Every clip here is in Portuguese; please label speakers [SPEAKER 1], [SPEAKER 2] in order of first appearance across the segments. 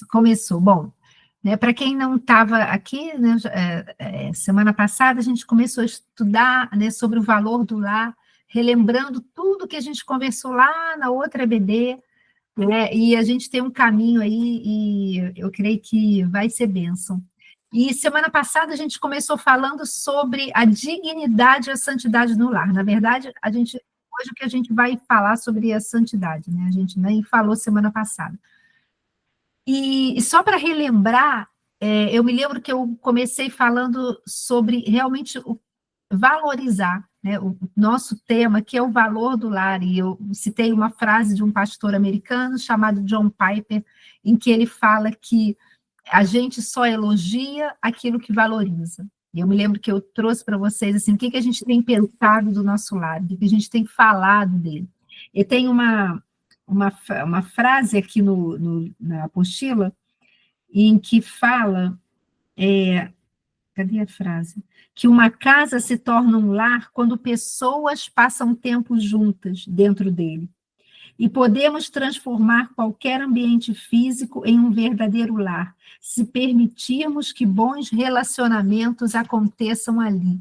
[SPEAKER 1] Começou. Bom, né, para quem não estava aqui, né, semana passada a gente começou a estudar, né, sobre o valor do lar, relembrando tudo que a gente conversou lá na outra EBD, né, e a gente tem um caminho aí, e eu creio que vai ser bênção. E semana passada a gente começou falando sobre a dignidade e a santidade no lar. Na verdade, hoje que a gente vai falar sobre a santidade, né? A gente nem falou semana passada. E só para relembrar, eu me lembro que eu comecei falando sobre realmente valorizar, né, o nosso tema, que é o valor do lar, e eu citei uma frase de um pastor americano chamado John Piper, em que ele fala que a gente só elogia aquilo que valoriza. E eu me lembro que eu trouxe para vocês assim, o que a gente tem pensado do nosso lar, o que a gente tem falado dele. E tem uma frase aqui na apostila, em que fala, cadê a frase? Que uma casa se torna um lar quando pessoas passam tempo juntas dentro dele. E podemos transformar qualquer ambiente físico em um verdadeiro lar, se permitirmos que bons relacionamentos aconteçam ali.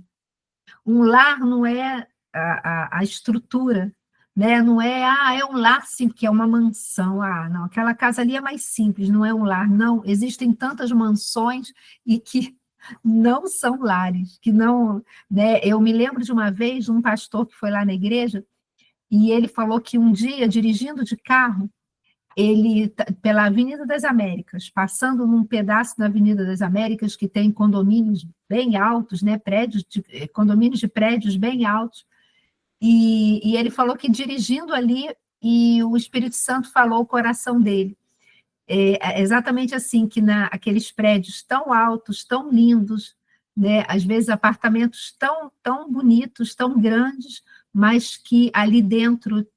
[SPEAKER 1] Um lar não é a estrutura, né? Não é, é um lar sim, que é uma mansão. Não, aquela casa ali é mais simples, não é um lar. Não, existem tantas mansões e que não são lares, que não, né? Eu me lembro de uma vez de um pastor que foi lá na igreja e ele falou que um dia, dirigindo de carro, ele, pela Avenida das Américas, passando num pedaço da Avenida das Américas que tem condomínios bem altos, né, condomínios de prédios bem altos, e ele falou que dirigindo ali, e o Espírito Santo falou o coração dele. É exatamente assim, que aqueles prédios tão altos, tão lindos, né, às vezes apartamentos tão bonitos, tão grandes, mas que ali dentro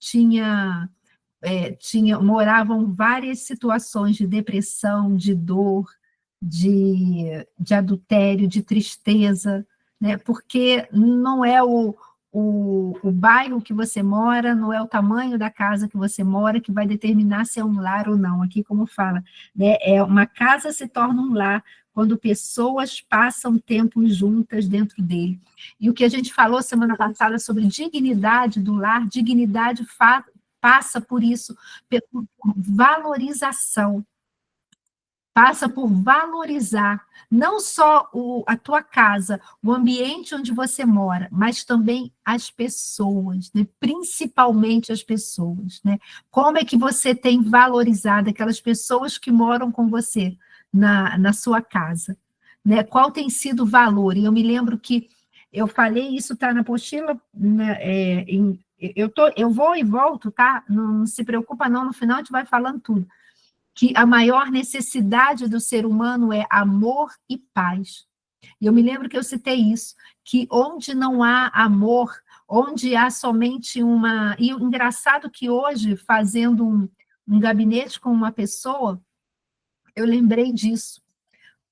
[SPEAKER 1] moravam várias situações de depressão, de dor, de adultério, de tristeza, né? Porque não é o bairro que você mora, não é o tamanho da casa que você mora que vai determinar se é um lar ou não. Aqui, como fala, né? Uma casa se torna um lar quando pessoas passam tempo juntas dentro dele. E o que a gente falou semana passada sobre dignidade do lar, dignidade passa por isso, por valorização, passa por valorizar não só a tua casa, o ambiente onde você mora, mas também as pessoas, né? Principalmente as pessoas, né? Como é que você tem valorizado aquelas pessoas que moram com você na sua casa, né? Qual tem sido o valor? E eu me lembro que eu falei, isso está na apostila, né, eu vou e volto, tá? Não se preocupa não, no final a gente vai falando tudo. Que a maior necessidade do ser humano é amor e paz. E eu me lembro que eu citei isso, que onde não há amor, onde há somente uma... E o engraçado que hoje, fazendo um gabinete com uma pessoa, eu lembrei disso,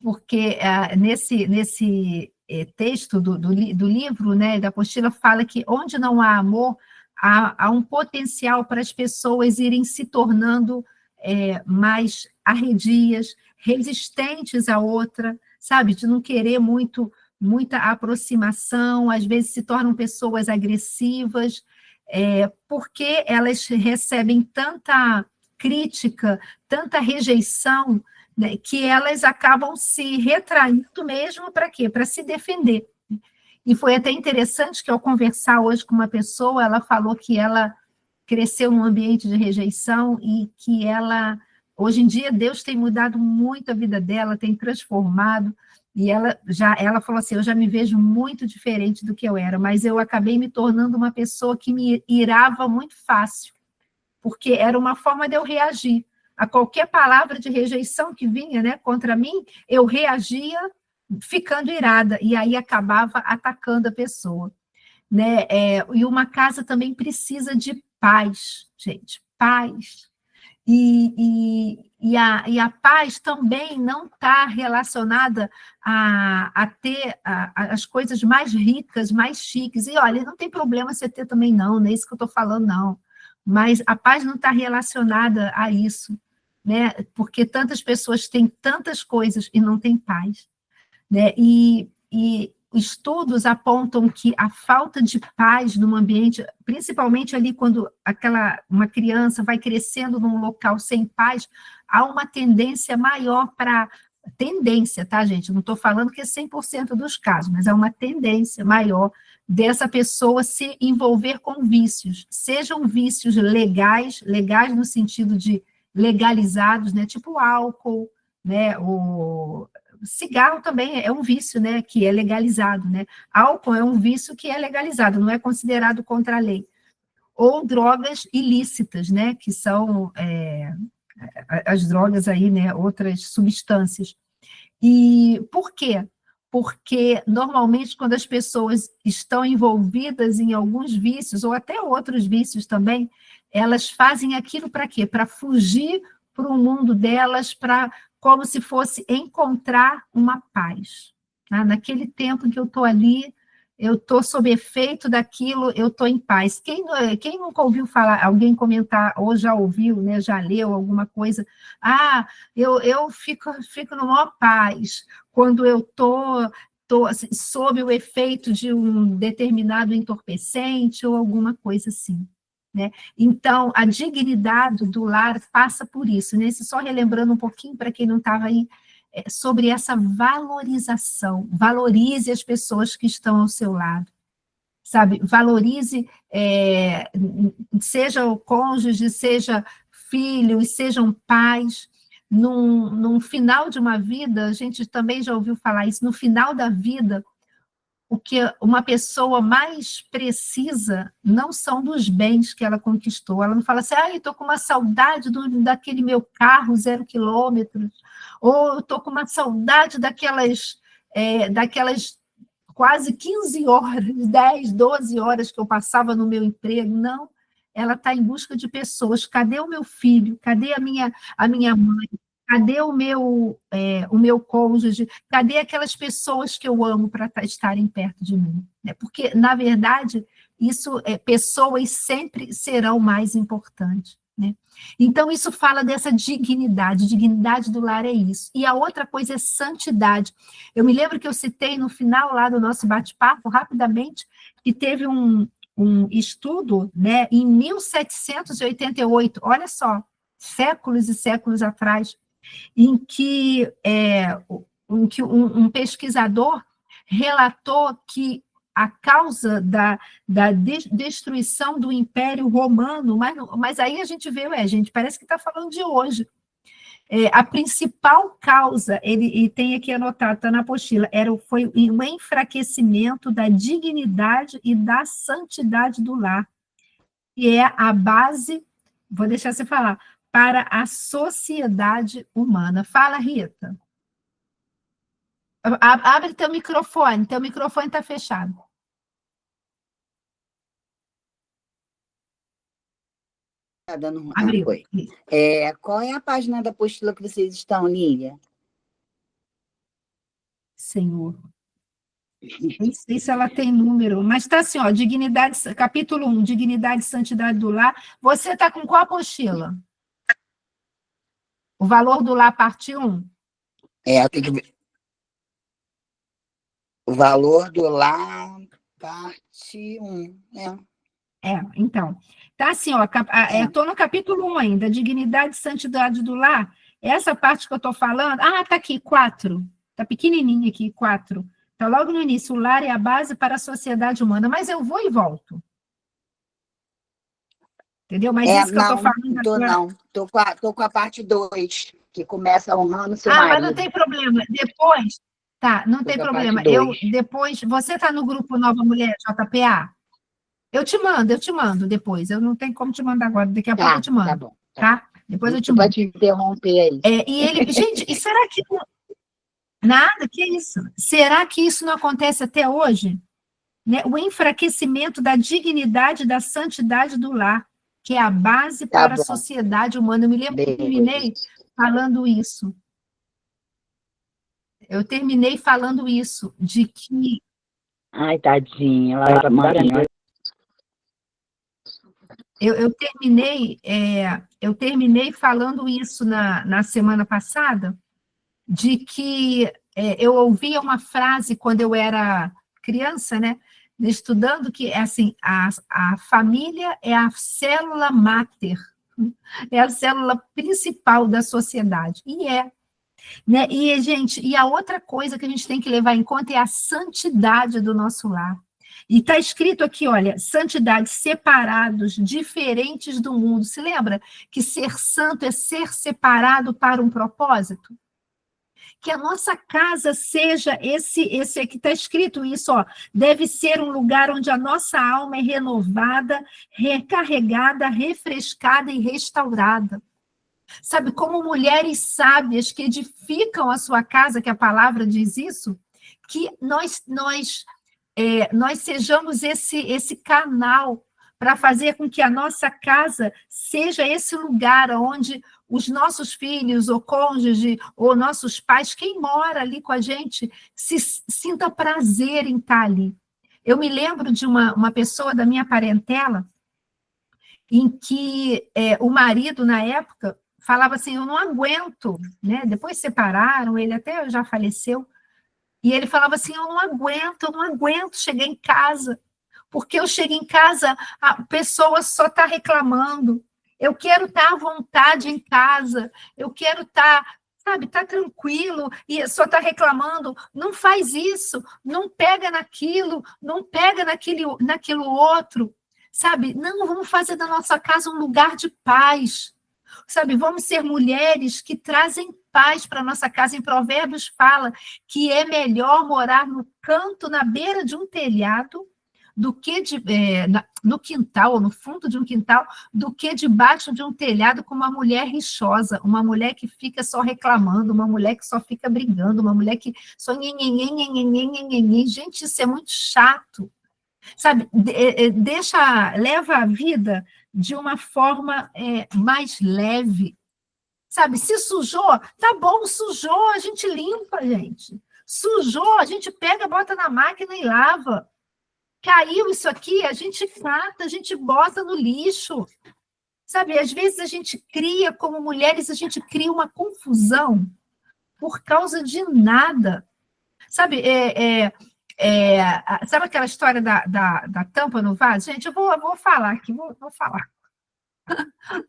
[SPEAKER 1] porque nesse texto do livro, né, da apostila, fala que onde não há amor, há um potencial para as pessoas irem se tornando mais arredias, resistentes à outra, sabe, de não querer muita aproximação, às vezes se tornam pessoas agressivas, porque elas recebem tanta crítica, tanta rejeição, né, que elas acabam se retraindo mesmo para quê? Para se defender. E foi até interessante que, ao conversar hoje com uma pessoa, ela falou que ela cresceu num ambiente de rejeição e que hoje em dia, Deus tem mudado muito a vida dela, tem transformado, e ela falou assim, eu já me vejo muito diferente do que eu era, mas eu acabei me tornando uma pessoa que me irava muito fácil, porque era uma forma de eu reagir. A qualquer palavra de rejeição que vinha, né, contra mim, eu reagia ficando irada, e aí acabava atacando a pessoa. Né? E uma casa também precisa de paz, gente, paz. E a paz também não está relacionada a ter as coisas mais ricas, mais chiques. E olha, não tem problema você ter também, não é isso que eu estou falando, não. Mas a paz não está relacionada a isso. né? Porque tantas pessoas têm tantas coisas e não têm paz, né? E estudos apontam que a falta de paz num ambiente, principalmente ali quando uma criança vai crescendo num local sem paz, há uma tendência maior para tendência, tá, gente? Não estou falando que é 100% dos casos, mas há uma tendência maior dessa pessoa se envolver com vícios, sejam vícios legais no sentido de legalizados, né? Tipo álcool, né? O cigarro também é um vício, né, que é legalizado, né? Álcool é um vício que é legalizado, não é considerado contra a lei. Ou drogas ilícitas, né, que são as drogas aí, né, outras substâncias. E por quê? Porque, normalmente, quando as pessoas estão envolvidas em alguns vícios, ou até outros vícios também, elas fazem aquilo para quê? Para fugir para o mundo delas, para como se fosse encontrar uma paz. Tá? Naquele tempo em que eu estou ali, eu estou sob efeito daquilo, eu estou em paz. Quem nunca ouviu falar, alguém comentar, ou já ouviu, né, já leu alguma coisa, eu fico numa maior paz quando eu estou assim, sob o efeito de um determinado entorpecente ou alguma coisa assim. Né? Então, a dignidade do lar passa por isso, né? Só relembrando um pouquinho para quem não estava aí, sobre essa valorização. Valorize as pessoas que estão ao seu lado, sabe? Valorize, seja o cônjuge, seja filhos, sejam pais. Num final de uma vida, a gente também já ouviu falar isso, no final da vida, o que uma pessoa mais precisa não são dos bens que ela conquistou. Ela não fala assim, estou com uma saudade daquele meu carro 0 quilômetros, ou estou com uma saudade daquelas quase 15 horas, 10, 12 horas que eu passava no meu emprego. Não, ela está em busca de pessoas. Cadê o meu filho? Cadê a minha mãe? Cadê o meu cônjuge? Cadê aquelas pessoas que eu amo para estarem perto de mim? Porque, na verdade, pessoas sempre serão mais importantes. Né? Então, isso fala dessa dignidade do lar é isso. E a outra coisa é santidade. Eu me lembro que eu citei no final lá do nosso bate-papo, rapidamente, que teve um estudo, né, em 1788, olha só, séculos e séculos atrás, em que um pesquisador relatou que a causa da destruição do Império Romano, mas aí a gente vê, gente, parece que está falando de hoje. A principal causa, e tem aqui anotado, está na apostila, foi o enfraquecimento da dignidade e da santidade do lar, que é a base, vou deixar você falar, para a sociedade humana. Fala, Rita. Abre teu microfone está fechado. Abriu.
[SPEAKER 2] Foi. Qual é a página da apostila que vocês estão, Lília?
[SPEAKER 1] Senhor. Nem sei se ela tem número, mas está assim, ó, dignidade, capítulo 1, dignidade e santidade do lar. Você está com qual apostila? O valor do lar, parte 1?
[SPEAKER 2] Tem que ver. O valor do lar, parte 1,
[SPEAKER 1] Então, tá assim, ó, estou no capítulo 1 ainda, dignidade e santidade do lar. Essa parte que eu estou falando, tá aqui, 4, tá pequenininho aqui, 4. Tá logo no início, o lar é a base para a sociedade humana, mas eu vou e volto. Entendeu? Mas isso que eu estou falando agora...
[SPEAKER 2] Não, tô com a parte 2, que começa honrando seu marido.
[SPEAKER 1] Mas não tem problema, depois... Tá, não tem problema. Depois, você está no grupo Nova Mulher JPA? Eu te mando depois. Eu não tenho como te mandar agora, daqui a pouco eu te mando. Tá bom. Tá? Depois eu te mando.
[SPEAKER 2] Pode interromper aí.
[SPEAKER 1] Gente, e será que... Nada, que isso? Será que isso não acontece até hoje? Né? O enfraquecimento da dignidade e da santidade do lar, que é a base para a sociedade humana. Eu me lembro que eu terminei falando isso. De que...
[SPEAKER 2] Ai, tadinha.
[SPEAKER 1] Eu terminei eu terminei falando isso na semana passada, de que eu ouvia uma frase quando eu era criança, né, estudando, que é assim, a família é a célula máter, é a célula principal da sociedade, e né? E, gente, e a outra coisa que a gente tem que levar em conta é a santidade do nosso lar. E está escrito aqui, olha, santidade, separados, diferentes do mundo. Se lembra que ser santo é ser separado para um propósito? Que a nossa casa seja esse aqui está escrito isso, ó, deve ser um lugar onde a nossa alma é renovada, recarregada, refrescada e restaurada. Sabe, como mulheres sábias que edificam a sua casa, que a palavra diz isso, que nós sejamos esse canal para fazer com que a nossa casa seja esse lugar onde os nossos filhos, ou cônjuge, ou nossos pais, quem mora ali com a gente, se sinta prazer em estar ali. Eu me lembro de uma pessoa da minha parentela, em que o marido, na época, falava assim, eu não aguento, né? Depois separaram, ele até já faleceu, e ele falava assim, eu não aguento chegar em casa, porque eu chego em casa, a pessoa só está reclamando, eu quero estar à vontade em casa, eu quero estar, sabe, tá tranquilo, e só está reclamando, não faz isso, não pega naquilo, não pega naquilo outro, sabe, não, vamos fazer da nossa casa um lugar de paz, sabe, vamos ser mulheres que trazem paz para a nossa casa. Em Provérbios fala que é melhor morar no canto, na beira de um telhado, do que no quintal, ou no fundo de um quintal, do que debaixo de um telhado com uma mulher rixosa, uma mulher que fica só reclamando, uma mulher que só fica brigando, uma mulher que só nhenhenhen. Gente, isso é muito chato. Sabe, leva a vida de uma forma mais leve. Sabe, se sujou, tá bom, sujou, a gente limpa, gente. Sujou, a gente pega, bota na máquina e lava. Caiu isso aqui, a gente cata, a gente bota no lixo. Sabe, às vezes a gente cria, como mulheres, a gente cria uma confusão por causa de nada. Sabe, sabe aquela história da tampa no vaso? Gente, eu vou falar aqui, vou falar.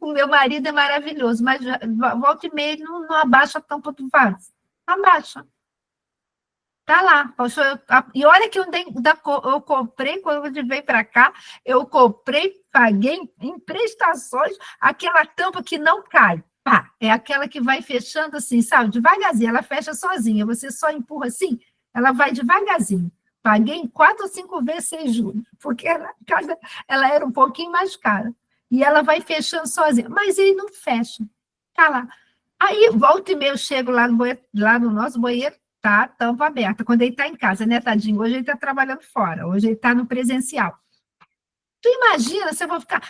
[SPEAKER 1] O meu marido é maravilhoso, mas volta e meia ele não abaixa a tampa do vaso. Abaixa. Tá lá. E olha que eu comprei, quando eu veio para cá, eu comprei, paguei em prestações aquela tampa que não cai. Pá, é aquela que vai fechando assim, sabe? Devagarzinho, ela fecha sozinha. Você só empurra assim, ela vai devagarzinho. Paguei em 4 ou 5 vezes sem juros, porque ela era um pouquinho mais cara. E ela vai fechando sozinha. Mas ele não fecha. Tá lá. Aí, volta e meia, eu chego lá no nosso banheiro, tá a tampa aberta. Quando ele está em casa, né, tadinho? Hoje ele está trabalhando fora, hoje ele está no presencial. Tu imagina se eu vou ficar...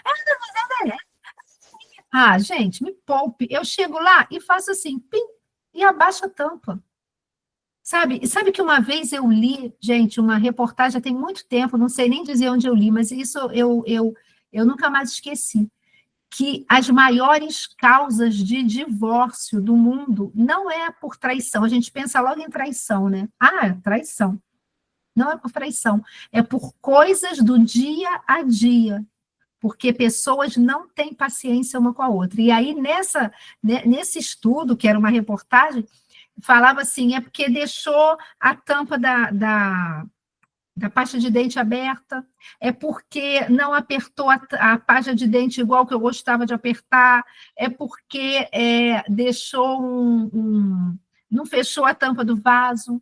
[SPEAKER 1] Ah, gente, me poupe. Eu chego lá e faço assim, pim, e abaixo a tampa. Sabe que uma vez eu li, gente, uma reportagem, já tem muito tempo, não sei nem dizer onde eu li, mas isso eu nunca mais esqueci, que as maiores causas de divórcio do mundo não é por traição, a gente pensa logo em traição, né? Ah, traição. Não é por traição, é por coisas do dia a dia, porque pessoas não têm paciência uma com a outra. E aí, nesse estudo, que era uma reportagem, falava assim, é porque deixou a tampa da pasta de dente aberta, é porque não apertou a pasta de dente igual que eu gostava de apertar, é porque deixou não fechou a tampa do vaso.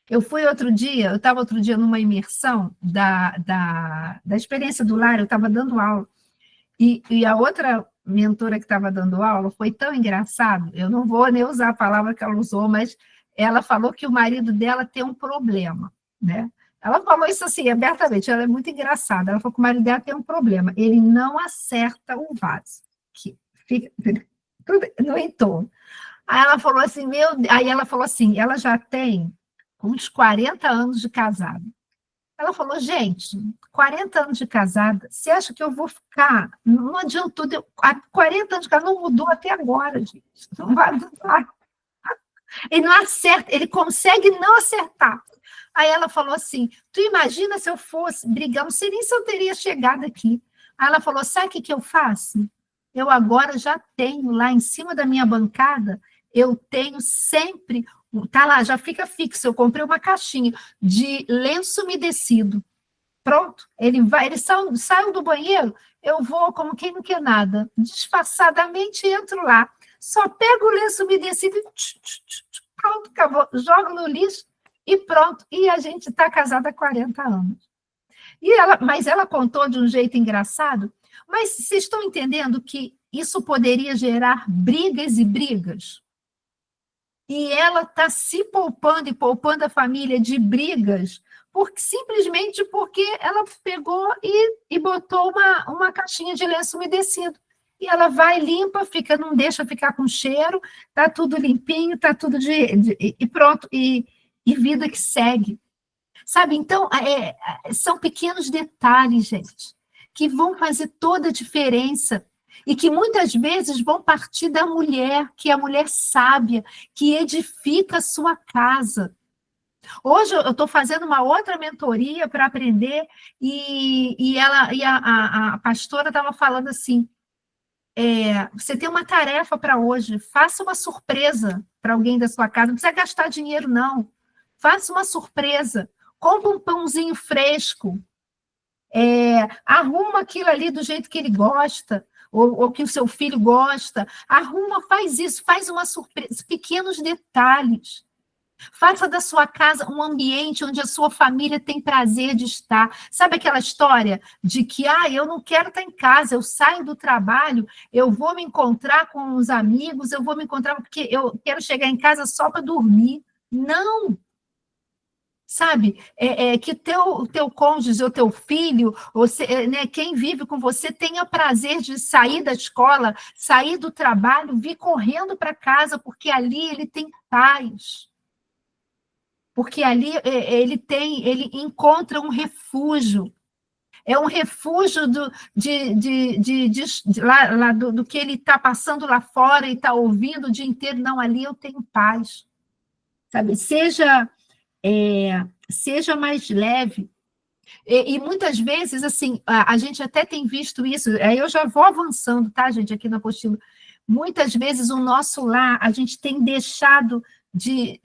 [SPEAKER 1] Eu estava outro dia numa imersão da experiência do lar, eu estava dando aula, e a outra mentora que estava dando aula foi tão engraçado, eu não vou nem usar a palavra que ela usou, mas ela falou que o marido dela tem um problema, né? Ela falou isso assim, abertamente, ela é muito engraçada, ela falou que o marido dela tem um problema, ele não acerta o vaso, que fica tudo no entorno. Aí ela falou assim, ela já tem uns 40 anos de casado. Ela falou, gente, 40 anos de casada, você acha que eu vou ficar? Não adiantou, 40 anos de casada não mudou até agora, gente. Não vai mudar. Ele não acerta, ele consegue não acertar. Aí ela falou assim, tu imagina se eu fosse brigar, não sei nem se eu teria chegado aqui. Aí ela falou, sabe o que eu faço? Eu agora já tenho lá em cima da minha bancada, eu tenho sempre, tá lá, já fica fixo, eu comprei uma caixinha de lenço umedecido. Pronto, ele saiu do banheiro, eu vou como quem não quer nada, disfarçadamente entro lá, só pego o lenço umedecido e pronto, acabou, jogo no lixo e pronto. E a gente está casada há 40 anos. Mas ela contou de um jeito engraçado, mas vocês estão entendendo que isso poderia gerar brigas e brigas? E ela está se poupando e poupando a família de brigas simplesmente porque ela pegou e botou uma caixinha de lenço umedecido. E ela vai, limpa, não deixa ficar com cheiro, está tudo limpinho, está tudo e pronto, e vida que segue. Sabe, então, são pequenos detalhes, gente, que vão fazer toda a diferença e que muitas vezes vão partir da mulher, que é a mulher sábia, que edifica a sua casa. Hoje eu estou fazendo uma outra mentoria para aprender e a pastora estava falando assim, você tem uma tarefa para hoje, faça uma surpresa para alguém da sua casa, não precisa gastar dinheiro, não. Faça uma surpresa, compra um pãozinho fresco, arruma aquilo ali do jeito que ele gosta, ou que o seu filho gosta, arruma, faz isso, faz uma surpresa, pequenos detalhes. Faça da sua casa um ambiente onde a sua família tem prazer de estar. Sabe aquela história de que, eu não quero estar em casa, eu saio do trabalho, eu vou me encontrar com os amigos, eu vou me encontrar porque eu quero chegar em casa só para dormir. Não! Sabe, que teu cônjuge, ou teu filho, quem vive com você, tenha prazer de sair da escola, sair do trabalho, vir correndo para casa, porque ali ele tem paz. Porque ali ele encontra um refúgio. É um refúgio do que ele está passando lá fora e está ouvindo o dia inteiro. Não, ali eu tenho paz. Sabe, seja mais leve. E muitas vezes, assim, a gente até tem visto isso, aí eu já vou avançando, tá, gente, aqui na apostila. Muitas vezes o nosso lar, a gente tem deixado de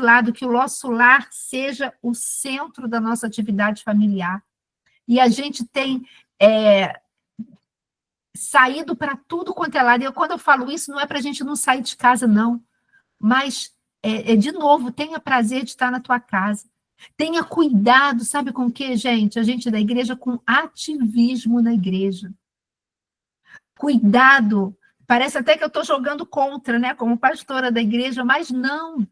[SPEAKER 1] lado que o nosso lar seja o centro da nossa atividade familiar. E a gente tem saído para tudo quanto é lado. E quando eu falo isso, não é para a gente não sair de casa, não. Mas, de novo, tenha prazer de estar na tua casa. Tenha cuidado, sabe com o quê, gente? A gente da igreja, com ativismo na igreja. Cuidado. Parece até que eu estou jogando contra, né? Como pastora da igreja, mas não.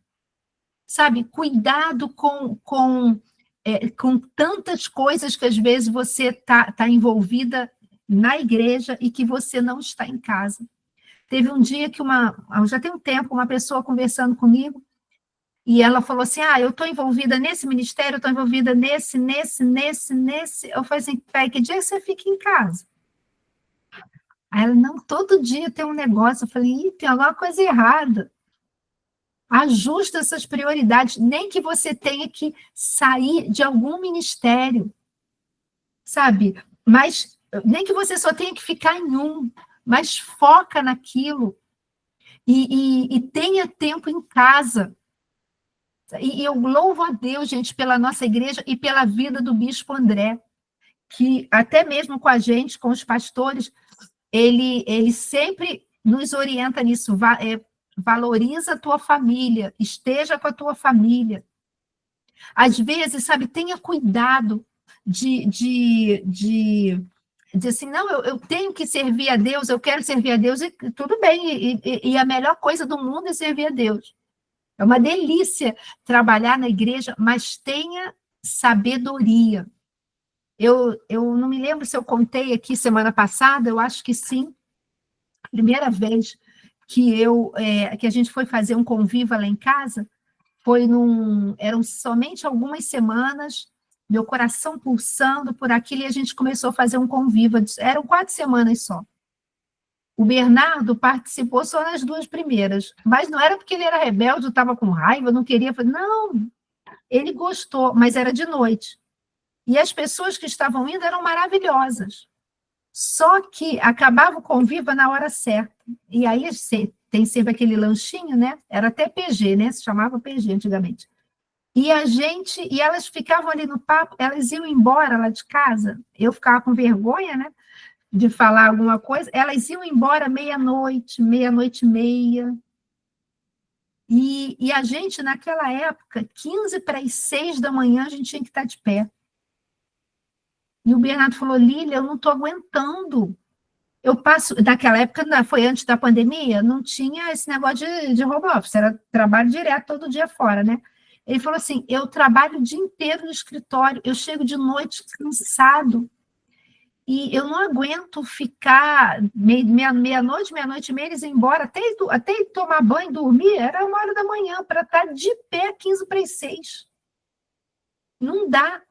[SPEAKER 1] Sabe, cuidado com tantas coisas que às vezes você tá envolvida na igreja e que você não está em casa. Teve um dia que já tem um tempo, uma pessoa conversando comigo, e ela falou assim, eu estou envolvida nesse ministério, eu estou envolvida nesse. Eu falei assim, que dia você fica em casa? Aí ela, não, todo dia tem um negócio. Eu falei, tem alguma coisa errada. Ajusta essas prioridades, nem que você tenha que sair de algum ministério, sabe? Mas nem que você só tenha que ficar em um, mas foca naquilo e tenha tempo em casa. E eu louvo a Deus, gente, pela nossa igreja e pela vida do Bispo André, que até mesmo com a gente, com os pastores, ele sempre nos orienta nisso, valoriza a tua família, esteja com a tua família. Às vezes, sabe, tenha cuidado de assim, não, eu tenho que servir a Deus, eu quero servir a Deus, e tudo bem, e a melhor coisa do mundo é servir a Deus. É uma delícia trabalhar na igreja, mas tenha sabedoria. Eu não me lembro se eu contei aqui semana passada, eu acho que sim, primeira vez que a gente foi fazer um convívio lá em casa, eram somente algumas semanas, meu coração pulsando por aquilo, e a gente começou a fazer um convívio. Eram 4 semanas só. O Bernardo participou só nas 2 primeiras, mas não era porque ele era rebelde, estava com raiva, não queria fazer. Não, ele gostou, mas era de noite. E as pessoas que estavam indo eram maravilhosas. Só que acabava o convívio na hora certa. E aí tem sempre aquele lanchinho, né? Era até PG, né? Se chamava PG antigamente. E elas ficavam ali no papo, elas iam embora lá de casa, eu ficava com vergonha, né? De falar alguma coisa, elas iam embora meia-noite, meia-noite e meia. E a gente, naquela época, 15 para as 6 da manhã, a gente tinha que estar de pé. E o Bernardo falou, Lília, eu não estou aguentando. Eu passo, naquela época, foi antes da pandemia, não tinha esse negócio de home office, era trabalho direto todo dia fora, né? Ele falou assim, eu trabalho o dia inteiro no escritório, eu chego de noite cansado, e eu não aguento ficar meia-noite, meia-noite e meia, eles iam embora, até ir tomar banho, dormir, era 1 hora da manhã, para estar de pé 15 para as 6. Não dá.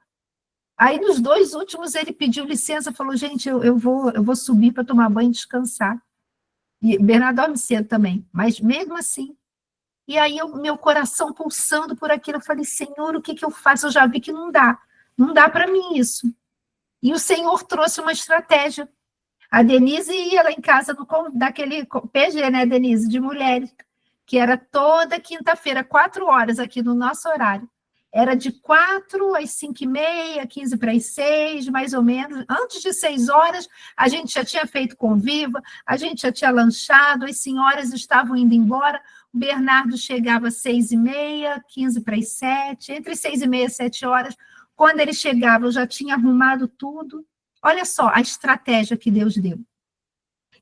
[SPEAKER 1] Aí, nos 2 últimos, ele pediu licença, falou, gente, eu vou subir para tomar banho e descansar. E Bernardo dorme cedo também, mas mesmo assim. E aí, meu coração pulsando por aquilo, eu falei, Senhor, o que eu faço? Eu já vi que não dá para mim isso. E o Senhor trouxe uma estratégia. A Denise ia lá em casa daquele PG, né, Denise, de mulheres, que era toda quinta-feira, 4 horas aqui no nosso horário. Era de 4 às 5h30, 15 para as 6, mais ou menos. Antes de 6 horas, a gente já tinha feito conviva, a gente já tinha lanchado, as senhoras estavam indo embora, o Bernardo chegava às 6h30, 15 para as 7, entre 6h30 e 7 horas. Quando ele chegava, eu já tinha arrumado tudo. Olha só a estratégia que Deus deu.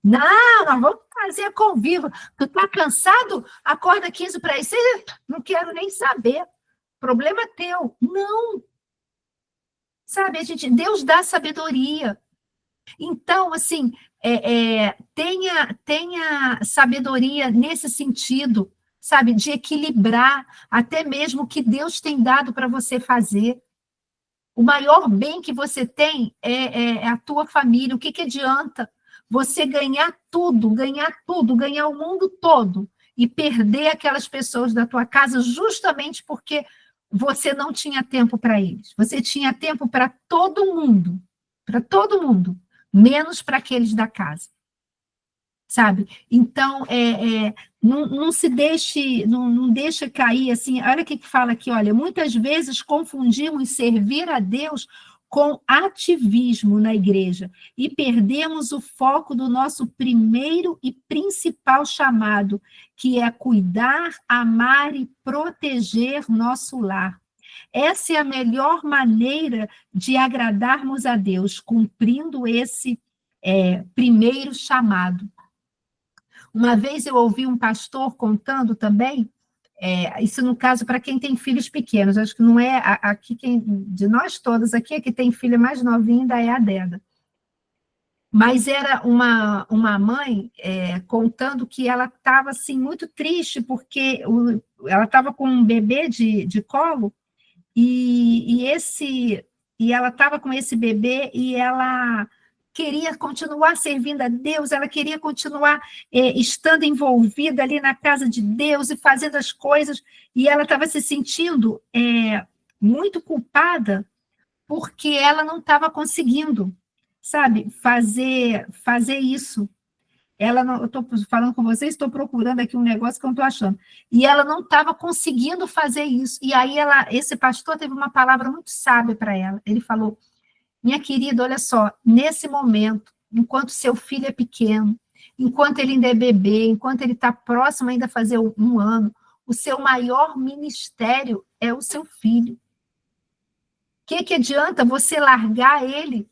[SPEAKER 1] Não, nós vamos fazer conviva. Tu está cansado? Acorda 15 para as 6, não quero nem saber. Problema teu. Não. Sabe, Deus dá sabedoria. Então, assim, tenha sabedoria nesse sentido, sabe, de equilibrar até mesmo o que Deus tem dado para você fazer. O maior bem que você tem é a tua família. O que adianta você ganhar tudo, ganhar o mundo todo e perder aquelas pessoas da tua casa justamente porque você não tinha tempo para eles. Você tinha tempo para todo mundo, menos para aqueles da casa. Sabe? Então, não se deixe, não deixa cair assim. Olha o que fala aqui, olha, muitas vezes confundimos servir a Deus com ativismo na igreja e perdemos o foco do nosso primeiro e principal chamado, que é cuidar, amar e proteger nosso lar. Essa é a melhor maneira de agradarmos a Deus, cumprindo esse primeiro chamado. Uma vez eu ouvi um pastor contando também, isso no caso para quem tem filhos pequenos, acho que não é aqui de nós todas aqui, a que tem filha mais novinha ainda é a Deda. Mas era uma mãe contando que ela estava assim, muito triste, porque ela estava com um bebê de colo, e ela estava com esse bebê e ela queria continuar servindo a Deus, ela queria continuar estando envolvida ali na casa de Deus e fazendo as coisas, e ela estava se sentindo muito culpada porque ela não estava conseguindo, sabe, fazer isso. Eu estou falando com vocês, estou procurando aqui um negócio que eu não estou achando. E ela não estava conseguindo fazer isso. E aí esse pastor teve uma palavra muito sábia para ela. Ele falou, minha querida, olha só, nesse momento, enquanto seu filho é pequeno, enquanto ele ainda é bebê, enquanto ele está próximo ainda a fazer 1 ano, o seu maior ministério é o seu filho. O que adianta você largar ele,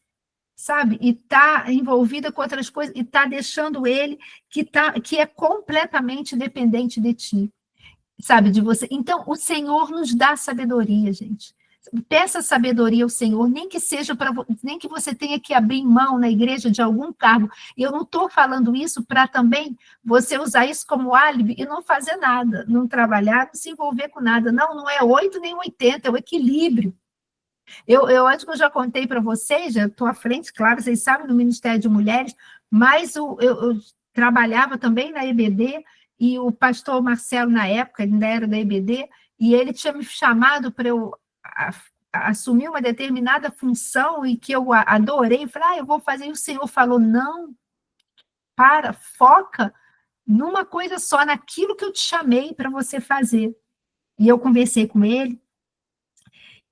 [SPEAKER 1] sabe, e tá envolvida com outras coisas, e tá deixando ele, que é completamente dependente de ti, sabe, de você. Então, o Senhor nos dá sabedoria, gente. Peça sabedoria ao Senhor, nem que você tenha que abrir mão na igreja de algum cargo. Eu não estou falando isso para também você usar isso como álibi e não fazer nada, não trabalhar, não se envolver com nada. Não é 8 nem 80, é o equilíbrio. Eu acho que eu já contei para vocês, já estou à frente, claro, vocês sabem, do Ministério de Mulheres, mas eu trabalhava também na EBD, e o pastor Marcelo, na época, ele ainda era da EBD, e ele tinha me chamado para eu assumir uma determinada função, e que eu adorei, falei, eu vou fazer, e o Senhor falou, não, foca numa coisa só, naquilo que eu te chamei para você fazer. E eu conversei com ele,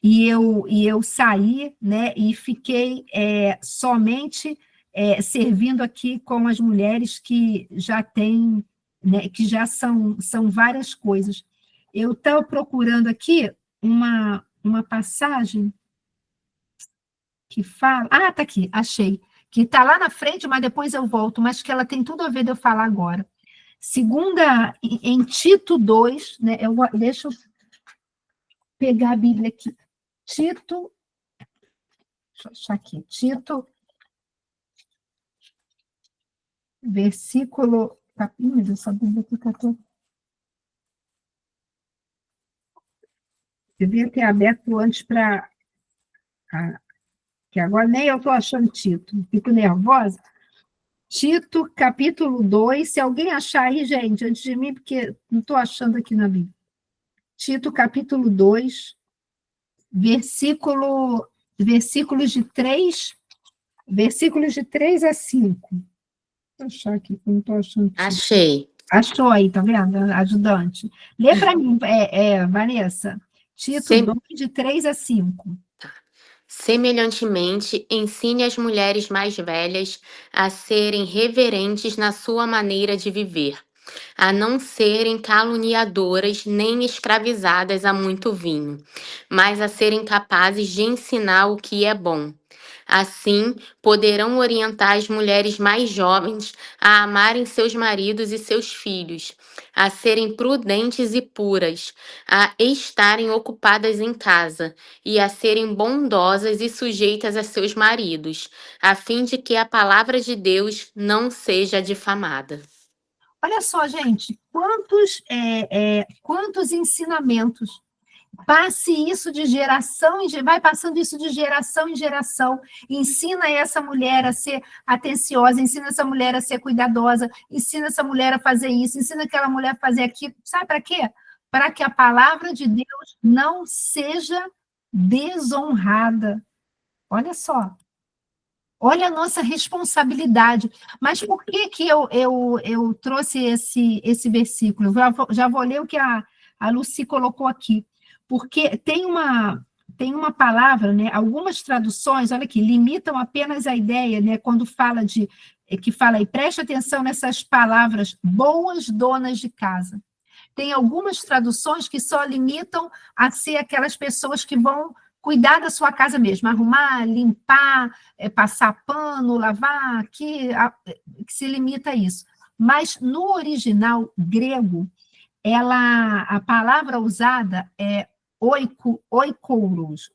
[SPEAKER 1] e eu saí, né, e fiquei somente servindo aqui com as mulheres que já têm, né, que já são várias coisas. Eu estava procurando aqui uma passagem que fala... Ah, está aqui, achei. Que está lá na frente, mas depois eu volto, mas que ela tem tudo a ver de eu falar agora. Segunda, em Tito 2, né, deixa eu pegar a Bíblia aqui. Tito, deixa eu achar aqui, Tito, versículo... Mas essa Bíblia aqui está toda... Devia ter aberto antes para... que agora nem eu estou achando Tito, fico nervosa. Tito, capítulo 2, se alguém achar aí, gente, antes de mim, porque não estou achando aqui na Bíblia. Tito, capítulo 2, versículos de 3 a 5. Vou achar aqui, não estou achando.
[SPEAKER 3] Achei.
[SPEAKER 1] Achou aí, tá vendo? Ajudante. Lê para mim, Vanessa. Tito 2, de 3 a 5.
[SPEAKER 3] Semelhantemente, ensine as mulheres mais velhas a serem reverentes na sua maneira de viver, a não serem caluniadoras nem escravizadas a muito vinho, mas a serem capazes de ensinar o que é bom. Assim, poderão orientar as mulheres mais jovens a amarem seus maridos e seus filhos, a serem prudentes e puras, a estarem ocupadas em casa e a serem bondosas e sujeitas a seus maridos, a fim de que a palavra de Deus não seja difamada.
[SPEAKER 1] Olha só, gente, quantos ensinamentos. Passe isso de geração vai passando isso de geração em geração. Ensina essa mulher a ser atenciosa, ensina essa mulher a ser cuidadosa, ensina essa mulher a fazer isso, ensina aquela mulher a fazer aquilo. Sabe para quê? Para que a palavra de Deus não seja desonrada. Olha só. Olha a nossa responsabilidade. Mas por que eu trouxe esse versículo? Já vou ler o que a Lucy colocou aqui. Porque tem uma palavra, né? Algumas traduções, olha aqui, limitam apenas a ideia, né? Quando fala que fala, e preste atenção nessas palavras, boas donas de casa. Tem algumas traduções que só limitam a ser aquelas pessoas que vão cuidar da sua casa mesmo, arrumar, limpar, passar pano, lavar, que se limita a isso. Mas no original grego, a palavra usada é oikouros,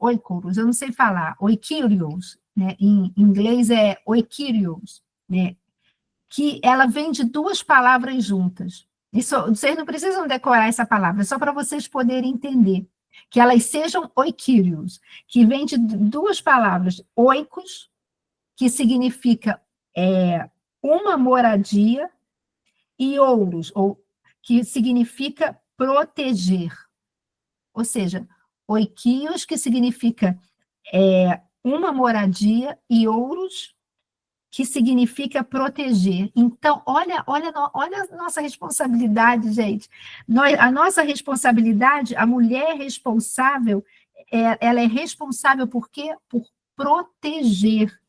[SPEAKER 1] eu não sei falar, oikirios, né? Em inglês é oikirios, né? Que ela vem de duas palavras juntas. Isso, vocês não precisam decorar essa palavra, é só para vocês poderem entender. Que elas sejam oikirios, que vem de duas palavras, oikos, que significa uma moradia, e ouros, que significa proteger. Ou seja, oikios, que significa uma moradia, e ouros, que significa proteger. Então, olha a nossa responsabilidade, gente. A nossa responsabilidade, a mulher responsável, ela é responsável por quê? Por proteger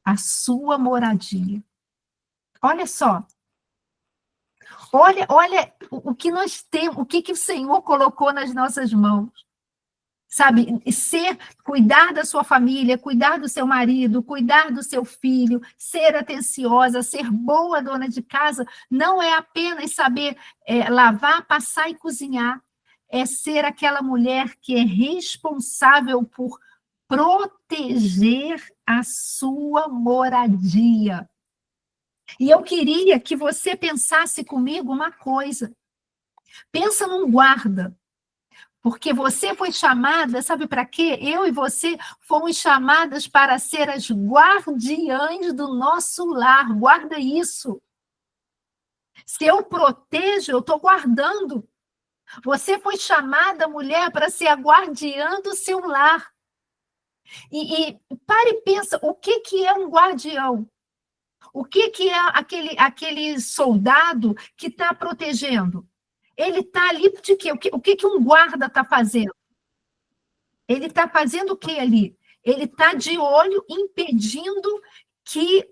[SPEAKER 1] a sua moradia. Olha só. Olha o que nós temos, o que o Senhor colocou nas nossas mãos. Sabe, cuidar da sua família, cuidar do seu marido, cuidar do seu filho, ser atenciosa, ser boa dona de casa, não é apenas saber lavar, passar e cozinhar, é ser aquela mulher que é responsável por proteger a sua moradia. E eu queria que você pensasse comigo uma coisa. Pensa num guarda. Porque você foi chamada, sabe para quê? Eu e você fomos chamadas para ser as guardiães do nosso lar. Guarda isso. Se eu protejo, eu estou guardando. Você foi chamada, mulher, para ser a guardiã do seu lar. E pare e pensa, o que é um guardião? O que é aquele soldado que está protegendo? Ele está ali de quê? O que um guarda está fazendo? Ele está fazendo o que ali? Ele está de olho, impedindo que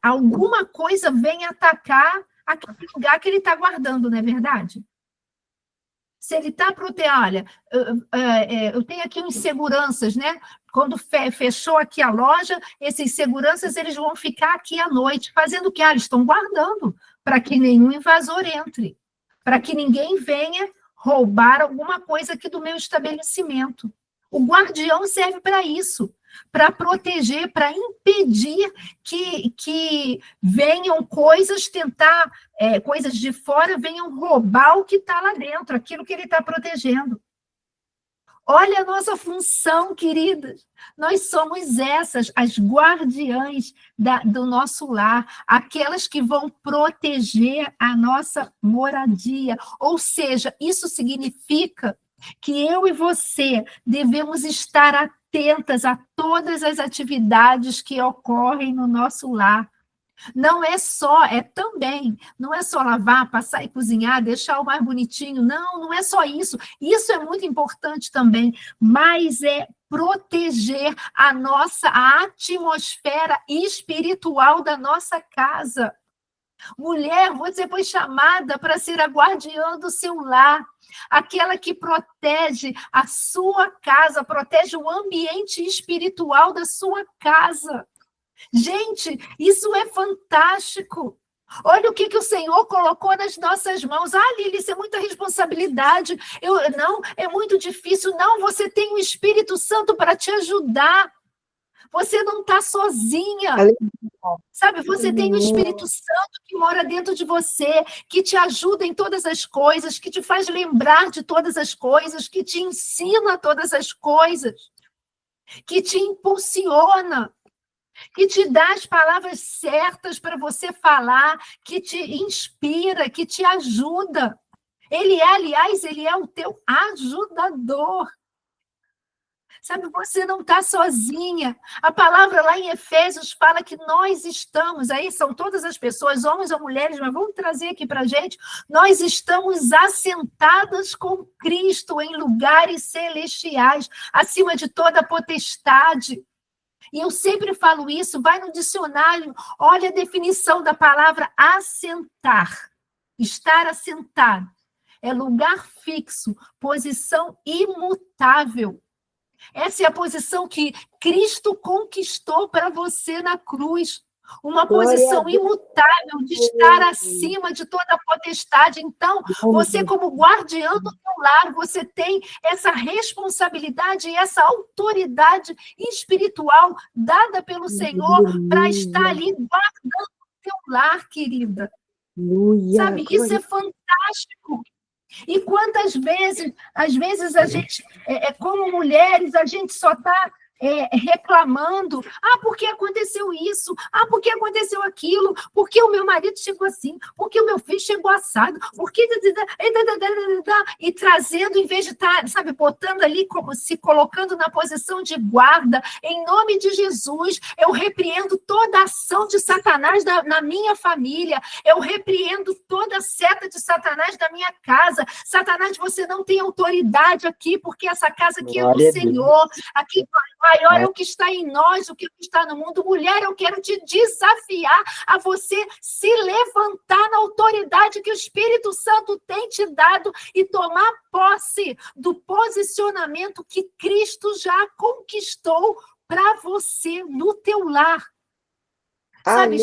[SPEAKER 1] alguma coisa venha atacar aquele lugar que ele está guardando, não é verdade? Se ele está protegendo, olha, eu tenho aqui uns seguranças, né? Quando fechou aqui a loja, esses seguranças eles vão ficar aqui à noite, fazendo o que? Eles estão guardando para que nenhum invasor entre, para que ninguém venha roubar alguma coisa aqui do meu estabelecimento. O guardião serve para isso, para proteger, para impedir que venham coisas tentar, coisas de fora venham roubar o que está lá dentro, aquilo que ele está protegendo. Olha a nossa função, queridas. Nós somos essas, as guardiãs do nosso lar, aquelas que vão proteger a nossa moradia. Ou seja, isso significa que eu e você devemos estar atentas a todas as atividades que ocorrem no nosso lar. Não é só, também, não é só lavar, passar e cozinhar, deixar o mais bonitinho, não é só isso. Isso é muito importante também, mas é proteger a atmosfera espiritual da nossa casa. Mulher, você foi chamada para ser a guardiã do seu lar, aquela que protege a sua casa, protege o ambiente espiritual da sua casa. Gente, isso é fantástico. Olha o que o Senhor colocou nas nossas mãos. Lili, isso é muita responsabilidade. Não, é muito difícil. Não, você tem o Espírito Santo para te ajudar. Você não está sozinha. Sabe, você tem o Espírito Santo que mora dentro de você, que te ajuda em todas as coisas, que te faz lembrar de todas as coisas, que te ensina todas as coisas, que te impulsiona, que te dá as palavras certas para você falar, que te inspira, que te ajuda. Aliás, ele é o teu ajudador. Sabe, você não está sozinha. A palavra lá em Efésios fala que nós estamos, aí são todas as pessoas, homens ou mulheres, mas vamos trazer aqui para a gente, nós estamos assentadas com Cristo em lugares celestiais, acima de toda potestade. E eu sempre falo isso, vai no dicionário, olha a definição da palavra assentar. Estar assentado. É lugar fixo, posição imutável. Essa é a posição que Cristo conquistou para você na cruz. Uma posição imutável de estar acima de toda a potestade. Então, você como guardião do teu lar, você tem essa responsabilidade e essa autoridade espiritual dada pelo Senhor para estar ali guardando o teu lar, querida. Sabe, isso é fantástico. E quantas vezes, às vezes a gente, como mulheres, a gente só está reclamando, porque aconteceu isso, porque aconteceu aquilo, porque o meu marido chegou assim, porque o meu filho chegou assado, porque... E trazendo, em vez de estar, sabe, botando ali, como se colocando na posição de guarda, em nome de Jesus, eu repreendo toda a ação de Satanás na minha família, eu repreendo toda a seta de Satanás da minha casa. Satanás, você não tem autoridade aqui, porque essa casa aqui é do Senhor, aqui maior é o que está em nós, o que está no mundo. Mulher, eu quero te desafiar a você se levantar na autoridade que o Espírito Santo tem te dado e tomar posse do posicionamento que Cristo já conquistou para você no teu lar. Sabe,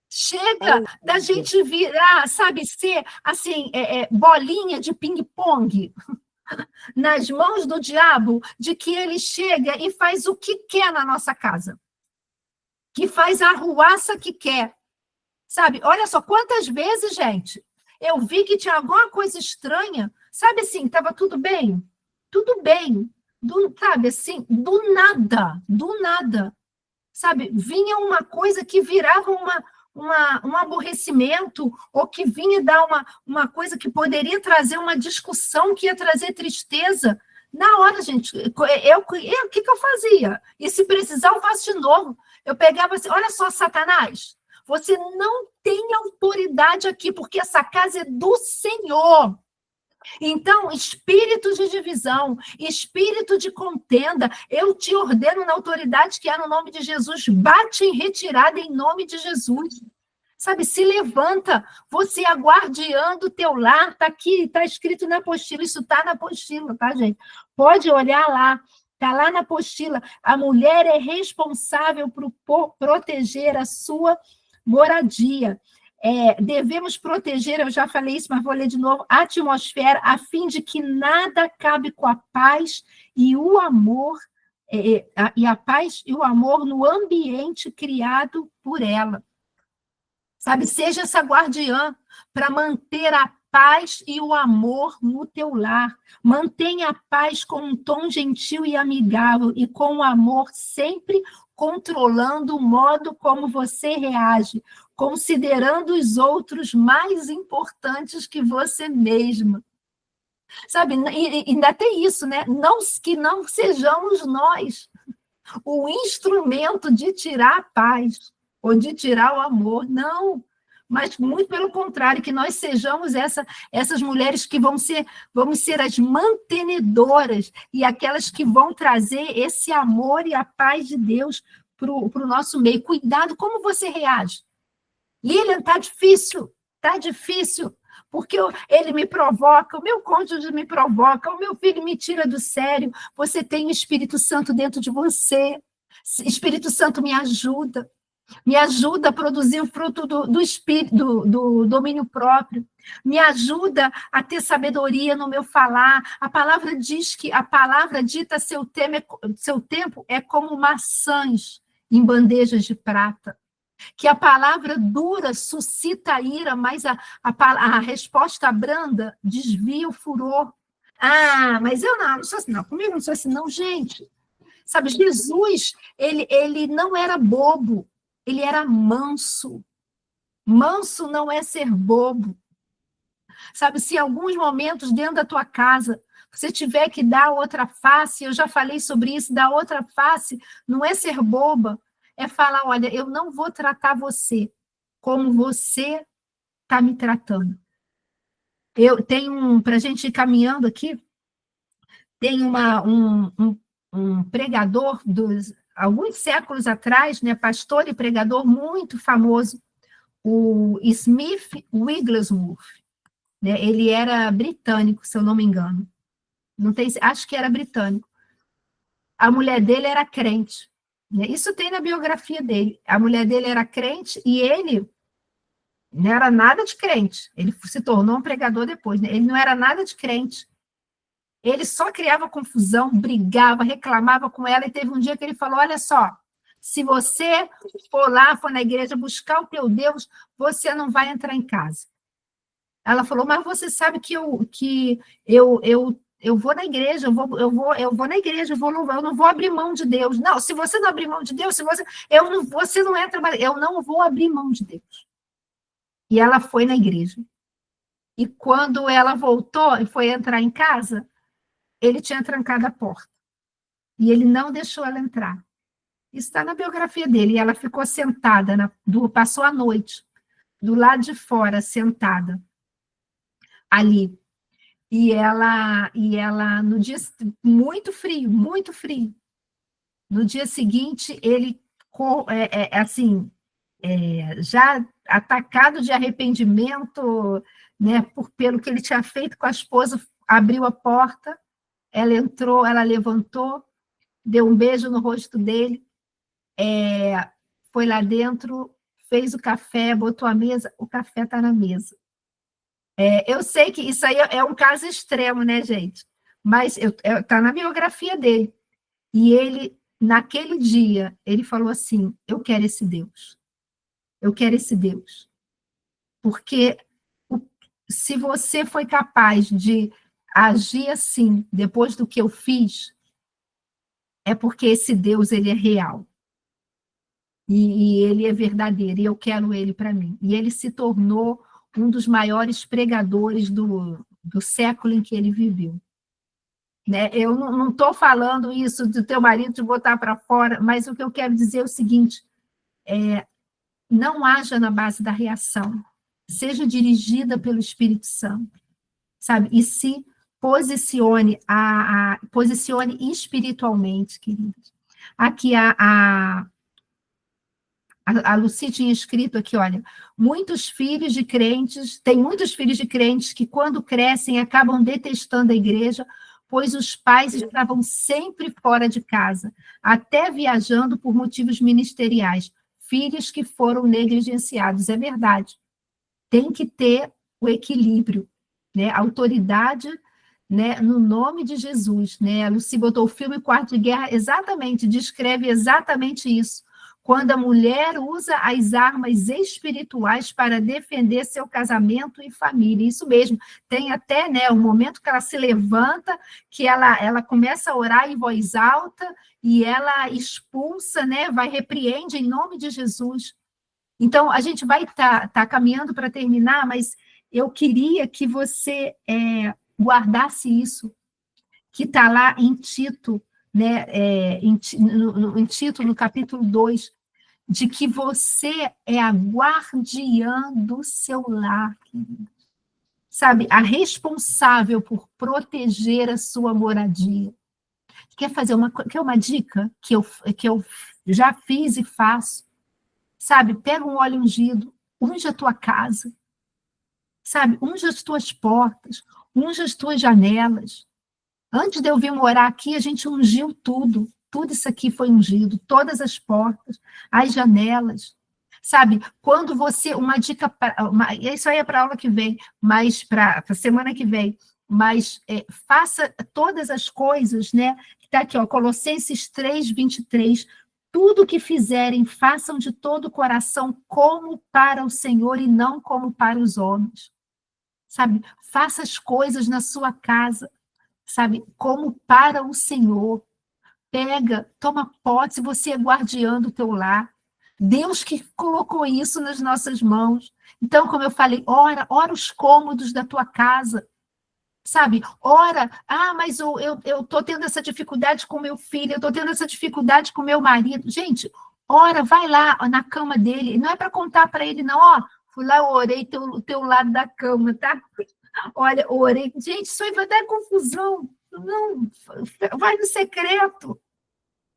[SPEAKER 1] chega da gente virar, sabe, ser assim, bolinha de ping-pong nas mãos do diabo, de que ele chega e faz o que quer na nossa casa, que faz a arruaça que quer, sabe? Olha só, quantas vezes, gente, eu vi que tinha alguma coisa estranha, sabe assim, estava tudo bem, sabe assim, do nada, sabe, vinha uma coisa que virava um aborrecimento, ou que vinha dar uma coisa que poderia trazer uma discussão, que ia trazer tristeza. Na hora, gente, o que eu fazia? E se precisar, eu faço de novo. Eu pegava assim, olha só, Satanás, você não tem autoridade aqui, porque essa casa é do Senhor. Então, espírito de divisão, espírito de contenda, eu te ordeno na autoridade que há no nome de Jesus, bate em retirada em nome de Jesus. Sabe, se levanta, você é guardiã do teu lar, está aqui, está escrito na apostila, isso está na apostila, tá, gente? Pode olhar lá, está lá na apostila. A mulher é responsável por proteger a sua moradia. Devemos proteger, eu já falei isso, mas vou ler de novo, a atmosfera, a fim de que nada acabe com a paz e o amor, e a paz e o amor no ambiente criado por ela. Sabe, seja essa guardiã para manter a paz e o amor no teu lar. Mantenha a paz com um tom gentil e amigável, e com o amor sempre controlando o modo como você reage, considerando os outros mais importantes que você mesma. Sabe, e ainda tem isso, né? Que não sejamos nós o instrumento de tirar a paz ou de tirar o amor, não. Mas, muito pelo contrário, que nós sejamos essas mulheres que vamos ser as mantenedoras e aquelas que vão trazer esse amor e a paz de Deus para o nosso meio. Cuidado como você reage. Lilian, está difícil, porque ele me provoca, o meu cônjuge me provoca, o meu filho me tira do sério. Você tem o Espírito Santo dentro de você. Espírito Santo me ajuda a produzir o fruto do Espírito, do domínio próprio, me ajuda a ter sabedoria no meu falar. A palavra diz que a palavra dita seu tempo é como maçãs em bandejas de prata, que a palavra dura suscita a ira, mas a resposta branda desvia o furor. Ah, mas eu não sou assim, não. Comigo não sou assim, não, gente. Sabe, Jesus, ele não era bobo, ele era manso. Manso não é ser bobo. Sabe, se em alguns momentos dentro da tua casa você tiver que dar outra face, eu já falei sobre isso, dar outra face, não é ser boba, é falar, olha, eu não vou tratar você como você está me tratando. Eu tenho para a gente ir caminhando aqui, tem um pregador dos alguns séculos atrás, né, pastor e pregador muito famoso, o Smith Wigglesworth, né, ele era britânico, se eu não me engano. Não tem, acho que era britânico. A mulher dele era crente. Né? Isso tem na biografia dele. A mulher dele era crente e ele não era nada de crente. Ele se tornou um pregador depois. Né? Ele não era nada de crente. Ele só criava confusão, brigava, reclamava com ela, e teve um dia que ele falou, olha só, se você for na igreja buscar o teu Deus, você não vai entrar em casa. Ela falou, mas você sabe que eu vou na igreja, eu vou na igreja, eu não vou abrir mão de Deus. Não, se você não abrir mão de Deus, você não entra, eu não vou abrir mão de Deus. E ela foi na igreja. E quando ela voltou e foi entrar em casa, ele tinha trancado a porta. E ele não deixou ela entrar. Isso está na biografia dele. E ela ficou sentada, passou a noite, do lado de fora, sentada, ali. E ela no dia, muito frio. No dia seguinte, ele, já atacado de arrependimento, né, pelo que ele tinha feito com a esposa, abriu a porta, ela entrou, ela levantou, deu um beijo no rosto dele, foi lá dentro, fez o café, botou a mesa, o café está na mesa. Eu sei que isso aí é um caso extremo, né, gente? Mas está na biografia dele. E ele, naquele dia, ele falou assim, eu quero esse Deus. Eu quero esse Deus. Porque se você foi capaz de agir assim, depois do que eu fiz, é porque esse Deus, ele é real. E ele é verdadeiro, e eu quero ele para mim. E ele se tornou um dos maiores pregadores do século em que ele viveu. Né? Eu não estou falando isso do teu marido te botar para fora, mas o que eu quero dizer é o seguinte, não haja na base da reação, seja dirigida pelo Espírito Santo, sabe? E se posicione, posicione espiritualmente, queridos. Aqui a Lucy tinha escrito aqui, olha, tem muitos filhos de crentes que, quando crescem, acabam detestando a igreja, pois os pais estavam sempre fora de casa, até viajando por motivos ministeriais, filhos que foram negligenciados. É verdade. Tem que ter o equilíbrio, né? Autoridade, né? No nome de Jesus, né? A Lucy botou o filme Quarto de Guerra, exatamente, descreve exatamente isso. Quando a mulher usa as armas espirituais para defender seu casamento e família. Isso mesmo. Tem até, né, o momento que ela se levanta, que ela começa a orar em voz alta e ela expulsa, né, repreende em nome de Jesus. Então, a gente vai tá caminhando para terminar, mas eu queria que você guardasse isso, que está lá em Tito, né, em Tito, no capítulo 2, de que você é a guardiã do seu lar, sabe? A responsável por proteger a sua moradia. Quer uma dica que eu já fiz e faço? Sabe? Pega um óleo ungido, unge a tua casa, sabe? Unge as tuas portas, unge as tuas janelas. Antes de eu vir morar aqui, a gente ungiu tudo. Tudo isso aqui foi ungido, todas as portas, as janelas. Sabe, quando você, uma dica, isso aí é para a aula que vem, mas para a semana que vem, mas faça todas as coisas, né? Está aqui, ó, Colossenses 3:23. Tudo que fizerem, façam de todo o coração, como para o Senhor e não como para os homens. Sabe, faça as coisas na sua casa, sabe, como para o Senhor. Pega, toma posse, você é guardiã do teu lar. Deus que colocou isso nas nossas mãos. Então, como eu falei, ora os cômodos da tua casa, sabe? Ora, mas eu estou tendo essa dificuldade com meu filho, eu estou tendo essa dificuldade com meu marido. Gente, ora, vai lá na cama dele, não é para contar para ele, não, ó, fui lá, orei teu lado da cama, tá? Olha, orei. Gente, isso aí vai dar confusão. Não, vai no secreto.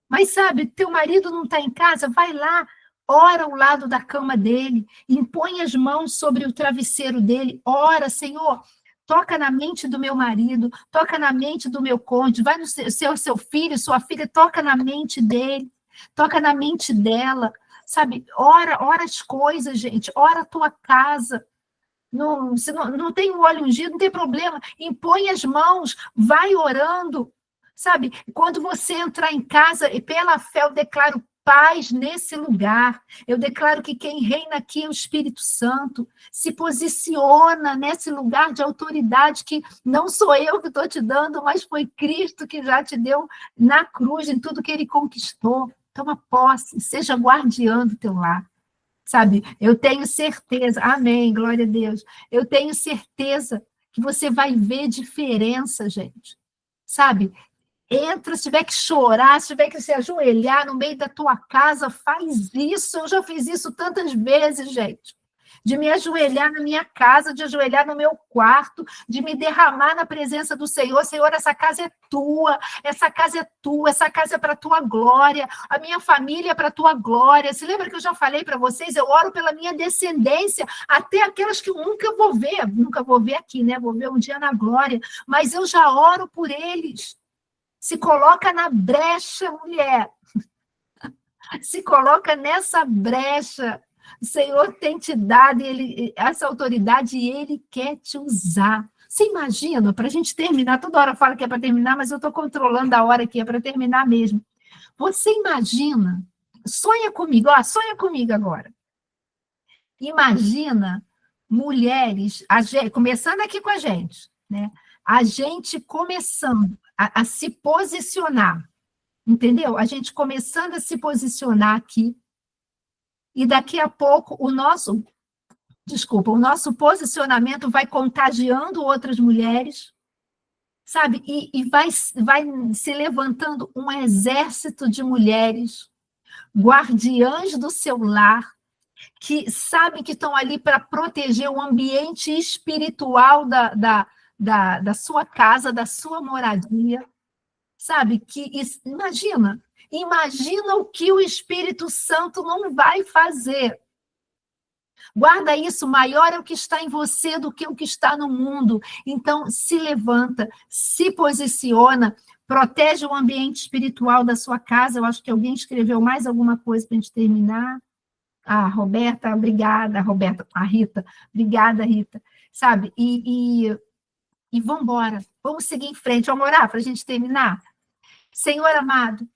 [SPEAKER 1] Mas, sabe, teu marido não está em casa, vai lá, ora ao lado da cama dele, impõe as mãos sobre o travesseiro dele, ora, Senhor, toca na mente do meu marido, toca na mente do meu cônjuge, vai no seu filho, sua filha, toca na mente dele, toca na mente dela, sabe? Ora as coisas, gente, ora a tua casa. Não, se não tem o óleo ungido, não tem problema, impõe as mãos, vai orando, sabe? Quando você entrar em casa, e pela fé eu declaro paz nesse lugar, eu declaro que quem reina aqui é o Espírito Santo, se posiciona nesse lugar de autoridade que não sou eu que estou te dando, mas foi Cristo que já te deu na cruz, em tudo que ele conquistou. Toma posse, seja guardiã do teu lar. Sabe, eu tenho certeza, amém, glória a Deus, eu tenho certeza que você vai ver diferença, gente, sabe? Entra, se tiver que chorar, se tiver que se ajoelhar no meio da tua casa, faz isso, eu já fiz isso tantas vezes, gente, de me ajoelhar na minha casa, de ajoelhar no meu quarto, de me derramar na presença do Senhor. Senhor, essa casa é tua, essa casa é tua, essa casa é para a tua glória, a minha família é para a tua glória. Se lembra que eu já falei para vocês, eu oro pela minha descendência, até aquelas que eu nunca vou ver aqui, né? Vou ver um dia na glória, mas eu já oro por eles. Se coloca na brecha, mulher. Se coloca nessa brecha. O Senhor tem te dado essa autoridade e Ele quer te usar. Você imagina, para a gente terminar, toda hora fala que é para terminar, mas eu estou controlando a hora que é para terminar mesmo. Você imagina, sonha comigo agora. Imagina mulheres, começando aqui com a gente, né? A gente começando a se posicionar, entendeu? A gente começando a se posicionar aqui, e daqui a pouco o nosso posicionamento vai contagiando outras mulheres, sabe? E vai se levantando um exército de mulheres, guardiãs do seu lar, que sabem que estão ali para proteger o ambiente espiritual da sua casa, da sua moradia, sabe? Imagina o que o Espírito Santo não vai fazer. Guarda isso, maior é o que está em você do que o que está no mundo. Então, se levanta, se posiciona, protege o ambiente espiritual da sua casa. Eu acho que alguém escreveu mais alguma coisa para a gente terminar. Ah, Roberta, obrigada, Roberta. A Rita, obrigada, Rita. Sabe? E vamos embora. Vamos seguir em frente. Vamos orar para a gente terminar? Senhor amado,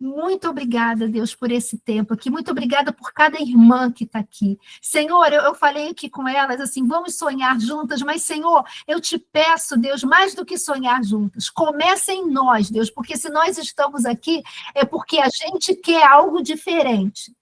[SPEAKER 1] muito obrigada, Deus, por esse tempo aqui. Muito obrigada por cada irmã que está aqui. Senhor, eu falei aqui com elas, assim, vamos sonhar juntas, mas, Senhor, eu te peço, Deus, mais do que sonhar juntas. Comece em nós, Deus, porque se nós estamos aqui, é porque a gente quer algo diferente.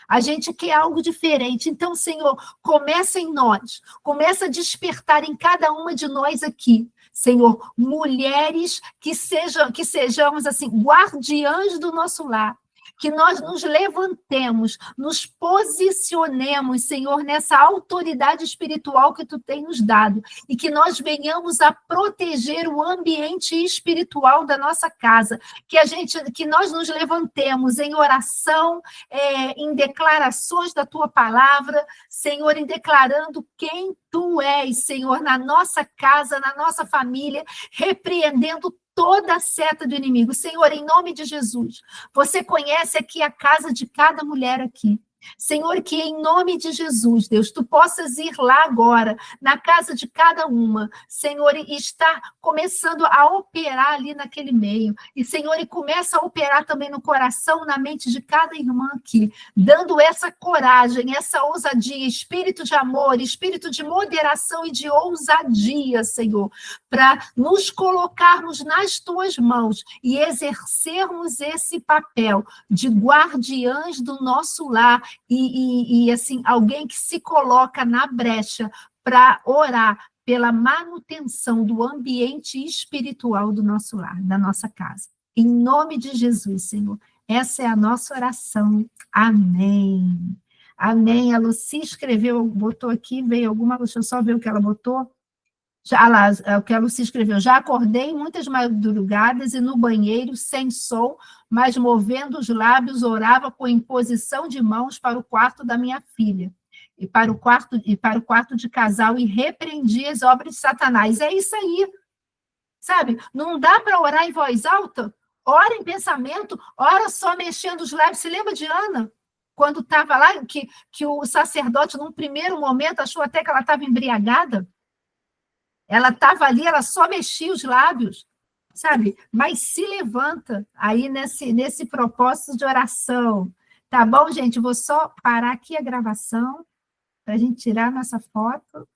[SPEAKER 1] A gente quer algo diferente. Então, Senhor, começa em nós. Começa a despertar em cada uma de nós aqui. Senhor, mulheres que sejamos assim, guardiãs do nosso lar, que nós nos levantemos, nos posicionemos, Senhor, nessa autoridade espiritual que Tu tem nos dado, e que nós venhamos a proteger o ambiente espiritual da nossa casa, que nós nos levantemos em oração, em declarações da Tua palavra, Senhor, em declarando quem Tu és, Senhor, na nossa casa, na nossa família, repreendendo toda a seta do inimigo. Senhor, em nome de Jesus, você conhece aqui a casa de cada mulher aqui. Senhor, que em nome de Jesus, Deus, Tu possas ir lá agora, na casa de cada uma, Senhor, e estar começando a operar ali naquele meio. E, Senhor, e começa a operar também no coração, na mente de cada irmã aqui, dando essa coragem, essa ousadia, espírito de amor, espírito de moderação e de ousadia, Senhor, para nos colocarmos nas Tuas mãos e exercermos esse papel de guardiãs do nosso lar, e assim, alguém que se coloca na brecha para orar pela manutenção do ambiente espiritual do nosso lar, da nossa casa. Em nome de Jesus, Senhor, essa é a nossa oração. Amém. Amém. A Lucy escreveu, botou aqui, veio alguma, deixa eu só ver o que ela botou. Já lá, o que a Lucy escreveu, já acordei muitas madrugadas e no banheiro, sem som, mas movendo os lábios, orava com imposição de mãos para o quarto da minha filha, e para o quarto de casal, e repreendia as obras de Satanás. É isso aí, sabe? Não dá para orar em voz alta? Ora em pensamento, ora só mexendo os lábios. Se lembra de Ana? Quando estava lá, que o sacerdote, num primeiro momento, achou até que ela estava embriagada? Ela estava ali, ela só mexia os lábios, sabe? Mas se levanta aí nesse propósito de oração. Tá bom, gente? Vou só parar aqui a gravação para a gente tirar nossa foto.